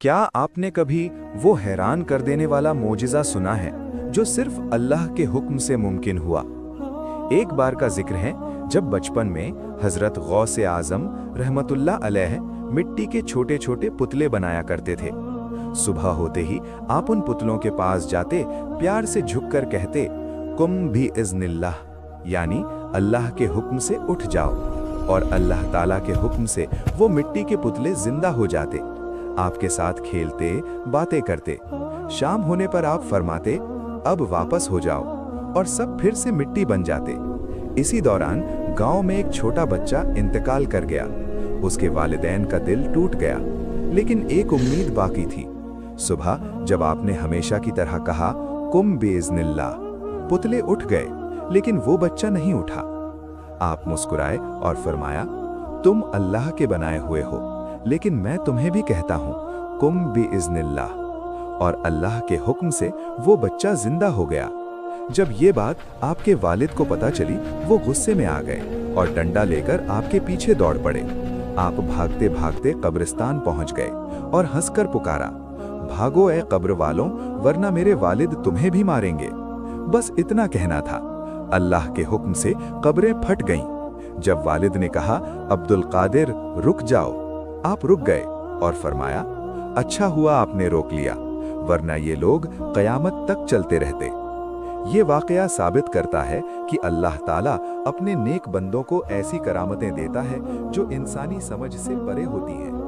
क्या आपने कभी वो हैरान कर देने वाला मोजिज़ा सुना है जो सिर्फ अल्लाह के हुक्म से मुमकिन हुआ? एक बार का जिक्र है जब बचपन में हजरत गौसे आजम रहमतुल्लाह अलैह मिट्टी के छोटे छोटे पुतले बनाया करते थे। सुबह होते ही आप उन पुतलों के पास जाते, प्यार से झुककर कहते, कुम भी इज़्निल्लाह, यानी अल्लाह के हुक्म से उठ जाओ, और अल्लाह ताला के हुक्म से वो मिट्टी के पुतले जिंदा हो जाते, आपके साथ खेलते, बातें करते। शाम होने पर आप फरमाते, अब वापस हो जाओ, और सब फिर से मिट्टी बन जाते। इसी दौरान गांव में एक छोटा बच्चा इंतकाल कर गया। उसके वालिदैन का दिल टूट गया, लेकिन एक उम्मीद बाकी थी। सुबह जब आपने हमेशा की तरह कहा, कुम बिइज़्निल्लाह, पुतले उठ गए, लेकिन वो बच्चा नहीं उठा। आप मुस्कुराए और फरमाया, तुम अल्लाह के बनाए हुए हो, लेकिन मैं तुम्हें भी कहता हूँ, कुम बिइज़्निल्लाह, और अल्लाह के हुक्म से वो बच्चा जिंदा हो गया। जब ये बात आपके वालिद को पता चली, वो गुस्से में आ गए और डंडा लेकर आपके पीछे दौड़ पड़े। आप भागते भागते कब्रिस्तान पहुंच गए और हंसकर पुकारा, भागो ए कब्र वालों, वरना मेरे वालिद तुम्हें भी मारेंगे। बस इतना कहना था। अल्लाह के हुक्म से कब्रें फट गईं। जब वालिद ने कहा, अब्दुल कादिर रुक जाओ, आप रुक गए और फरमाया, अच्छा हुआ आपने रोक लिया, वरना ये लोग कयामत तक चलते रहते। ये वाकया साबित करता है कि अल्लाह ताला अपने नेक बंदों को ऐसी करामतें देता है जो इंसानी समझ से परे होती हैं।